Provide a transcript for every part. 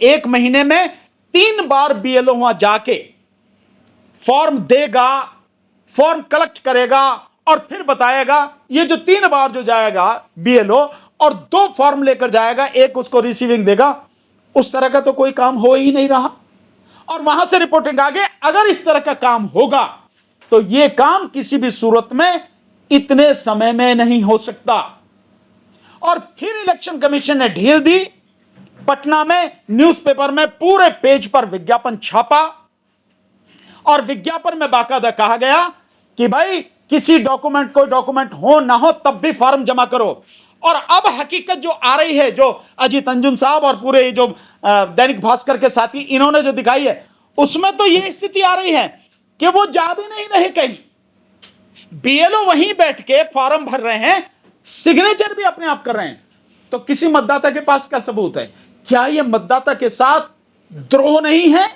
एक महीने में 3 बार बीएलओ वहां जाके फॉर्म देगा, फॉर्म कलेक्ट करेगा और फिर बताएगा। ये जो 3 बार जो जाएगा बीएलओ और 2 फॉर्म लेकर जाएगा, एक उसको रिसीविंग देगा, उस तरह का तो कोई काम हो ही नहीं रहा। और वहां से रिपोर्टिंग आगे, अगर इस तरह का काम होगा तो यह काम किसी भी सूरत में इतने समय में नहीं हो सकता। और फिर इलेक्शन कमीशन ने ढील दी, पटना में न्यूज़पेपर में पूरे पेज पर विज्ञापन छापा और विज्ञापन में बाकायदा कहा गया कि भाई किसी डॉक्यूमेंट, कोई डॉक्यूमेंट हो ना हो तब भी फॉर्म जमा करो। और अब हकीकत जो आ रही है, जो अजीत अंजुम साहब और पूरे जो दैनिक भास्कर के साथी इन्होंने जो दिखाई है, उसमें तो यह स्थिति आ रही है कि वो जा भी नहीं रहे कहीं, बीएलओ वहीं बैठ के फॉर्म भर रहे हैं, सिग्नेचर भी अपने आप कर रहे हैं। तो किसी मतदाता के पास क्या सबूत है? क्या यह मतदाता के साथ द्रोह नहीं है?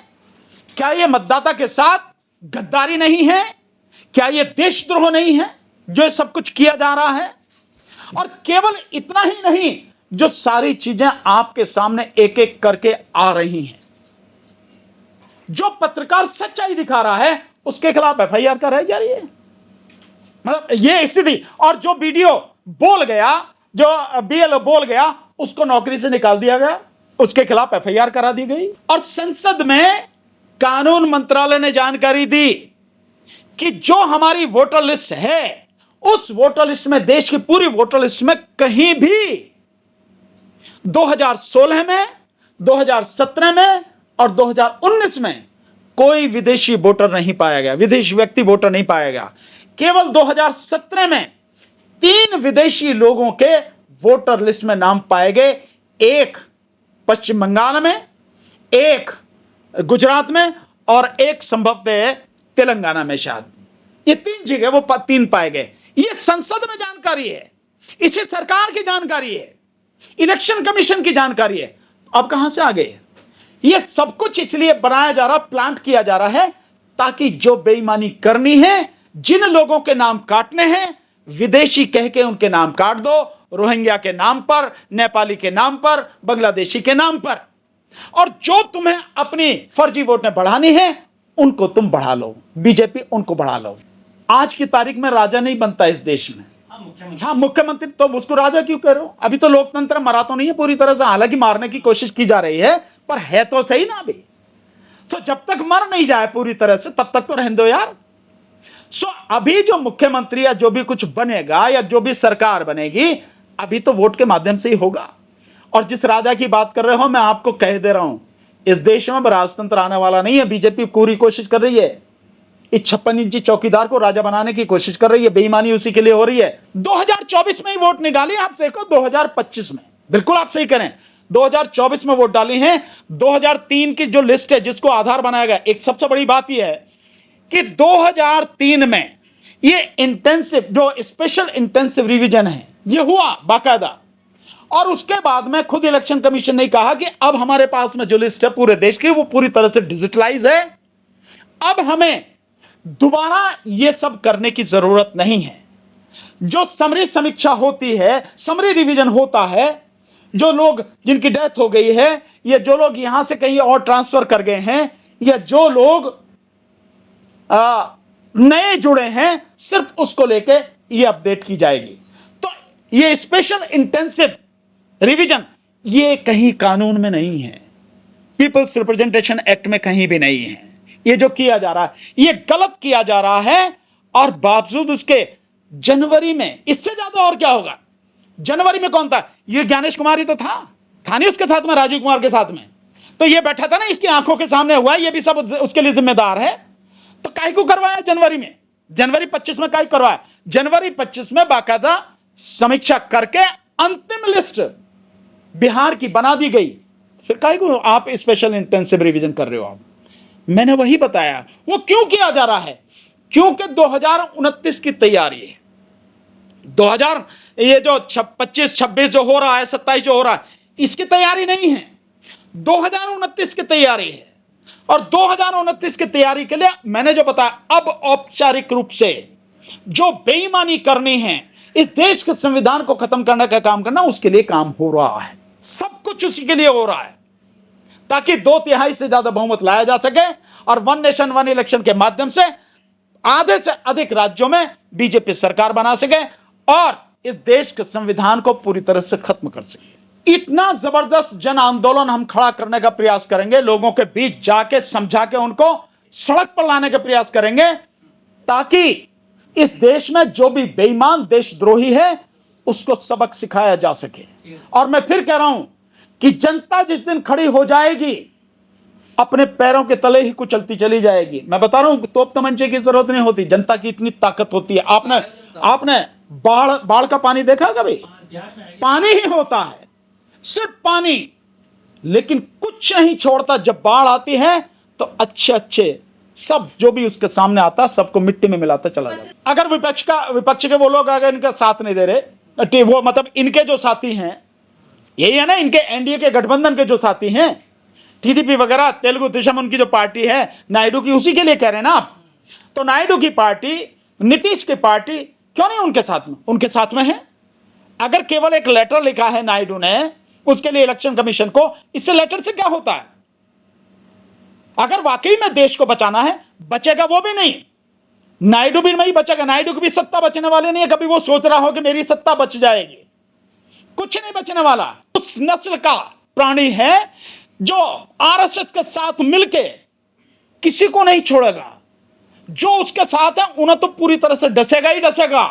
क्या यह मतदाता के साथ गद्दारी नहीं है? क्या यह देशद्रोह नहीं है जो सब कुछ किया जा रहा है? और केवल इतना ही नहीं, जो सारी चीजें आपके सामने एक एक करके आ रही हैं, जो पत्रकार सच्चाई दिखा रहा है उसके खिलाफ एफआईआर कराई जा रही है। मतलब यह स्थिति। और जो वीडियो बोल गया, जो बीएलओ बोल गया, उसको नौकरी से निकाल दिया गया, उसके खिलाफ एफआईआर करा दी गई। और संसद में कानून मंत्रालय ने जानकारी दी कि जो हमारी वोटर लिस्ट है, उस वोटर लिस्ट में, देश की पूरी वोटर लिस्ट में कहीं भी 2016 में, 2017 में और 2019 में कोई विदेशी वोटर नहीं पाया गया, विदेशी व्यक्ति वोटर नहीं पाया गया। केवल 2017 में 3 विदेशी लोगों के वोटर लिस्ट में नाम पाए गए, एक पश्चिम बंगाल में, एक गुजरात में और एक संभवतः तेलंगाना में। शायद ये 3 जगह वो 3 पाए गए। ये संसद में जानकारी है, इसे सरकार की जानकारी है, इलेक्शन कमीशन की जानकारी है। अब कहां से आ गए? ये सब कुछ इसलिए बनाया जा रहा, प्लांट किया जा रहा है ताकि जो बेईमानी करनी है, जिन लोगों के नाम काटने हैं, विदेशी कह के उनके नाम काट दो, रोहिंग्या के नाम पर, नेपाली के नाम पर, बांग्लादेशी के नाम पर। और जो तुम्हें अपनी फर्जी वोट में बढ़ानी है उनको तुम बढ़ा लो, बीजेपी उनको बढ़ा लो। आज की तारीख में राजा नहीं बनता इस देश में। हाँ, मुख्यमंत्री तो उसको राजा क्यों कह रहे हो? अभी तो लोकतंत्र मरा तो नहीं है पूरी तरह से, हालांकि मारने की कोशिश की जा रही है, पर है तो सही ना अभी। तो जब तक मर नहीं जाए पूरी तरह से तब तक तो रहने दो यार। अभी जो मुख्यमंत्री या जो भी कुछ बनेगा या जो भी सरकार बनेगी, अभी तो वोट के माध्यम से ही होगा। और जिस राजा की बात कर रहे हो, मैं आपको कह दे रहा हूं, इस देश में राजतंत्र आने वाला नहीं है। बीजेपी पूरी कोशिश कर रही है, इस 56 इंची चौकीदार को राजा बनाने की कोशिश कर रही है, बेईमानी उसी के लिए हो रही है। 2024 में ही वोट नहीं डाली, आप देखो 2025 में, बिल्कुल आप सही करें, 2024 में वोट डाली है। 2003 की जो लिस्ट है जिसको आधार बनाया गया, एक सबसे बड़ी बात यह है कि 2003 में ये इंटेंसिव, जो स्पेशल इंटेंसिव रिवीजन है, ये हुआ बाकायदा। और उसके बाद में खुद इलेक्शन कमीशन ने कहा कि अब हमारे पास में जो लिस्ट है पूरे देश की, वो पूरी तरह से डिजिटलाइज है, अब हमें दोबारा ये सब करने की जरूरत नहीं है। जो समरी समीक्षा होती है, समरी रिवीजन होता है, जो लोग जिनकी डेथ हो गई है या जो लोग यहां से कहीं और ट्रांसफर कर गए हैं या जो लोग नए जुड़े हैं, सिर्फ उसको लेके ये अपडेट की जाएगी। तो ये स्पेशल इंटेंसिव रिवीजन ये कहीं कानून में नहीं है, पीपल्स रिप्रेजेंटेशन एक्ट में कहीं भी नहीं है। ये जो किया जा रहा है ये गलत किया जा रहा है। और बावजूद उसके जनवरी में, इससे ज्यादा और क्या होगा? जनवरी में कौन था? ये ज्ञानेश कुमार ही तो था नहीं उसके साथ में, राजीव कुमार के साथ में तो ये बैठा था ना, इसकी आंखों के सामने हुआ, ये भी सब उसके लिए जिम्मेदार है। तो काहे को करवाया जनवरी में? जनवरी 25 में काहे करवाया? जनवरी 25 में बाकायदा समीक्षा करके अंतिम लिस्ट बिहार की बना दी गई। फिर काहे को आप स्पेशल इंटेंसिव रिवीजन कर रहे हो? आप, मैंने वही बताया वो क्यों किया जा रहा है, क्योंकि 2029 की तैयारी है। 2000 ये जो 25, 26 जो हो रहा है, 27 जो हो रहा है, इसकी तैयारी नहीं है, 2029 की तैयारी है। और 2029 की तैयारी के लिए मैंने जो बताया, अब औपचारिक रूप से जो बेईमानी करनी है, इस देश के संविधान को खत्म करने का काम करना, उसके लिए काम हो रहा है। सब कुछ उसी के लिए हो रहा है। ताकि 2/3 से ज्यादा बहुमत लाया जा सके और वन नेशन वन इलेक्शन के माध्यम से आधे से अधिक राज्यों में बीजेपी सरकार बना सके और इस देश के संविधान को पूरी तरह से खत्म कर सके। इतना जबरदस्त जन आंदोलन हम खड़ा करने का प्रयास करेंगे, लोगों के बीच जाके समझा के उनको सड़क पर लाने का प्रयास करेंगे, ताकि इस देश में जो भी बेईमान देशद्रोही है उसको सबक सिखाया जा सके। और मैं फिर कह रहा हूं कि जनता जिस दिन खड़ी हो जाएगी अपने पैरों के तले ही कुचलती चली जाएगी। मैं बता रहा हूं, तोप तमंचे की जरूरत नहीं होती, जनता की इतनी ताकत होती है। आपने बाढ़ का पानी देखा कभी? पानी ही होता है, सिर्फ पानी, लेकिन कुछ नहीं छोड़ता। जब बाढ़ आती है तो अच्छे सब जो भी उसके सामने आता सबको मिट्टी में मिलाता चला जाता। अगर विपक्ष के वो लोग अगर इनका साथ नहीं दे रहे, वो मतलब इनके जो साथी हैं, यही है ना, इनके एनडीए के गठबंधन के जो साथी हैं, टीडीपी वगैरह, तेलुगु देशम उनकी जो पार्टी है नायडू की, उसी के लिए कह रहे हैं ना आप। तो नायडू की पार्टी, नीतीश की पार्टी क्यों नहीं उनके साथ में? उनके साथ में है। अगर केवल एक लेटर लिखा है नायडू ने उसके लिए इलेक्शन कमीशन को, इससे लेटर से क्या होता है? अगर वाकई में देश को बचाना है, बचेगा वो भी नहीं, नायडू भी नहीं बचेगा। नायडू की भी सत्ता बचने वाली नहीं है। कभी वो सोच रहा हो कि मेरी सत्ता बच जाएगी, कुछ नहीं बचने वाला। उस नस्ल का प्राणी है जो आरएसएस के साथ मिलके किसी को नहीं छोड़ेगा। जो उसके साथ है उन्हें तो पूरी तरह से डसेगा ही डसेगा।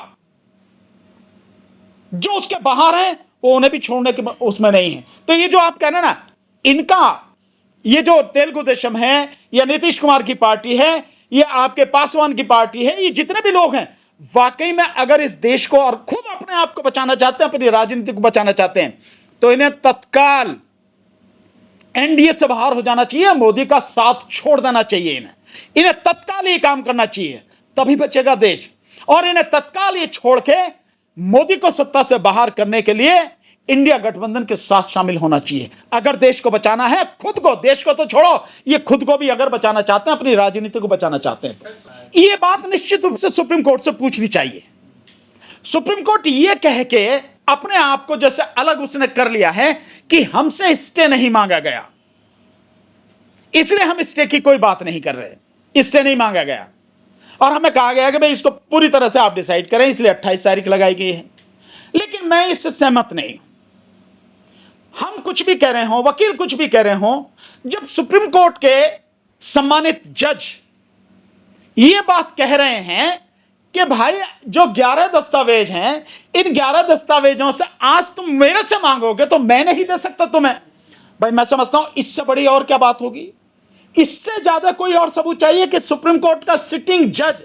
जो उसके बाहर है वो उन्हें भी छोड़ने के उसमें नहीं है। तो ये जो आप कह रहे हैं ना, इनका ये जो तेलुगु देशम है या नीतीश कुमार की पार्टी है, ये आपके पासवान की पार्टी है, ये जितने भी लोग हैं, वाकई में अगर इस देश को और खुद अपने आप को बचाना चाहते हैं, अपनी राजनीति को बचाना चाहते हैं, तो इन्हें तत्काल एनडीए से बाहर हो जाना चाहिए, मोदी का साथ छोड़ देना चाहिए। इन्हें तत्काल ये काम करना चाहिए, तभी बचेगा देश। और इन्हें तत्काल ये छोड़ के मोदी को सत्ता से बाहर करने के लिए इंडिया गठबंधन के साथ शामिल होना चाहिए। अगर देश को बचाना है, खुद को, देश को तो छोड़ो, ये खुद को भी अगर बचाना चाहते हैं, अपनी राजनीति को बचाना चाहते हैं, ये बात निश्चित रूप से सुप्रीम कोर्ट से पूछनी चाहिए। सुप्रीम कोर्ट ये कह के अपने आप को जैसे अलग उसने कर लिया है कि हमसे स्टे नहीं मांगा गया, इसलिए हम स्टे की कोई बात नहीं कर रहे, स्टे नहीं मांगा गया और हमें कहा गया कि भाई इसको पूरी तरह से आप डिसाइड करें, इसलिए 28 तारीख लगाई गई है। लेकिन मैं इससे सहमत नहीं। हम कुछ भी कह रहे हो, वकील कुछ भी कह रहे हो, जब सुप्रीम कोर्ट के सम्मानित जज ये बात कह रहे हैं कि भाई जो 11 दस्तावेज हैं, इन 11 दस्तावेजों से आज तुम मेरे से मांगोगे तो मैं नहीं दे सकता तुम्हें। भाई मैं समझता हूं इससे बड़ी और क्या बात होगी? इससे ज्यादा कोई और सबूत चाहिए कि सुप्रीम कोर्ट का सिटिंग जज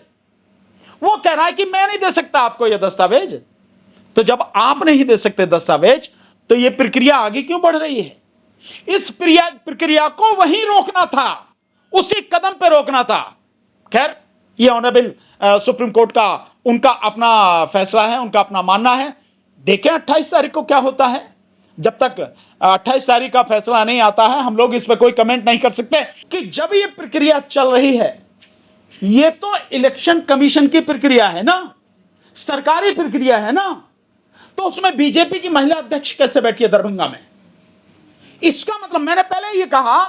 वो कह रहा है कि मैं नहीं दे सकता आपको यह दस्तावेज। तो जब आप नहीं दे सकते दस्तावेज, तो यह प्रक्रिया आगे क्यों बढ़ रही है? इस प्रक्रिया को वहीं रोकना था, उसी कदम पे रोकना था। खैर, यह ऑनरेबल सुप्रीम कोर्ट का उनका अपना फैसला है, उनका अपना मानना है। देखें 28 तारीख को क्या होता है। जब तक 28 तारीख का फैसला नहीं आता है, हम लोग इस पर कोई कमेंट नहीं कर सकते। कि जब यह प्रक्रिया चल रही है, यह तो इलेक्शन कमीशन की प्रक्रिया है ना, सरकारी प्रक्रिया है ना, तो उसमें बीजेपी की महिला अध्यक्ष कैसे बैठी है दरभंगा में? इसका मतलब मैंने पहले यह कहा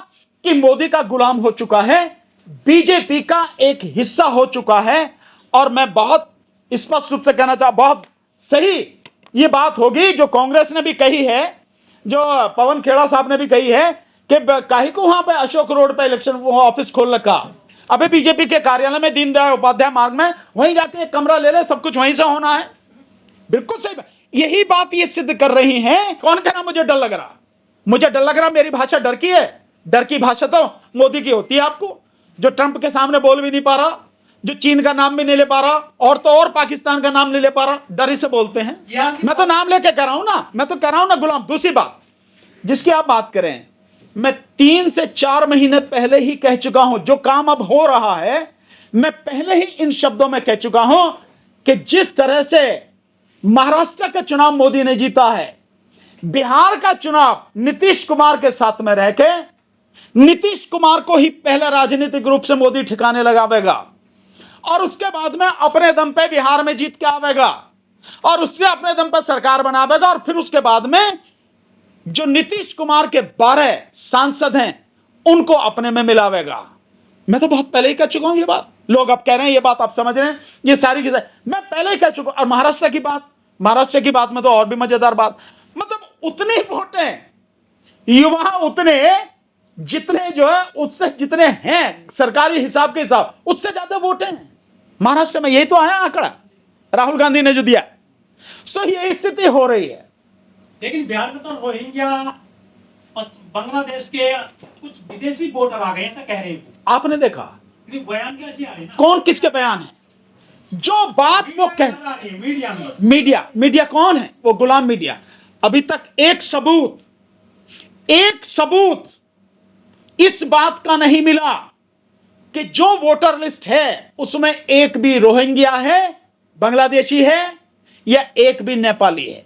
कि मोदी का गुलाम हो चुका है, बीजेपी का एक हिस्सा हो चुका है। और मैं बहुत स्पष्ट रूप से कहना चाहता, बहुत सही यह बात होगी जो कांग्रेस ने भी कही है, जो पवन खेड़ा साहब ने भी कही है कि काहे को वहां पे अशोक रोड पे इलेक्शन ऑफिस खोल रखा। अबे बीजेपी के कार्यालय में, दीनदयाल उपाध्याय मार्ग में, वहीं जाके एक कमरा ले ले, सब कुछ वहीं से होना है। बिल्कुल सही। यही बात ये सिद्ध कर रही है। कौन कहना मुझे डर लग रहा? मुझे डर लग रहा, मेरी भाषा डर की है। डर की भाषा तो मोदी की होती है। आपको जो ट्रंप के सामने बोल भी नहीं पा रहा, जो चीन का नाम भी नहीं ले पा रहा, और तो और पाकिस्तान का नाम नहीं ले पा रहा, डर ही से बोलते हैं। मैं तो नाम लेके कह रहा हूं ना, मैं तो कह रहा हूं ना गुलाम। दूसरी बात जिसकी आप बात करें, मैं 3 से 4 महीने पहले ही कह चुका हूं, जो काम अब हो रहा है मैं पहले ही इन शब्दों में कह चुका हूं कि जिस तरह से महाराष्ट्र का चुनाव मोदी ने जीता है, बिहार का चुनाव नीतीश कुमार के साथ में रह के नीतीश कुमार को ही पहले राजनीतिक रूप से मोदी ठिकाने लगावेगा, और उसके बाद में अपने दम पे बिहार में जीत के आवेगा, और उससे अपने दम पे सरकार बनावेगा। और फिर उसके बाद में जो नीतीश कुमार के 12 सांसद हैं उनको अपने में मिलावेगा। मैं तो बहुत पहले ही कह चुका हूं ये बात, लोग अब कह रहे हैं ये बात आप समझ रहे हैं, ये सारी की सारी मैं पहले ही कह चुका हूं। और महाराष्ट्र की बात में तो और भी मजेदार बात, मतलब उतनी वोटें युवा उतने जितने जो है उससे जितने हैं सरकारी हिसाब के हिसाब उससे ज्यादा वोटें हैं महाराष्ट्र में। यही तो आया आंकड़ा राहुल गांधी ने जो दिया। सो ये स्थिति हो रही है। लेकिन बिहार में तो रोहिंग्या और बांग्लादेश के कुछ विदेशी वोटर आ गए ऐसा कह रहे हैं। आपने देखा बयान कैसे आ रहे हैं? कौन किसके बयान है? जो बात वो कह मीडिया में मीडिया कौन है? वो गुलाम मीडिया। अभी तक एक सबूत इस बात का नहीं मिला कि जो वोटर लिस्ट है उसमें एक भी रोहिंग्या है, बांग्लादेशी है या एक भी नेपाली है।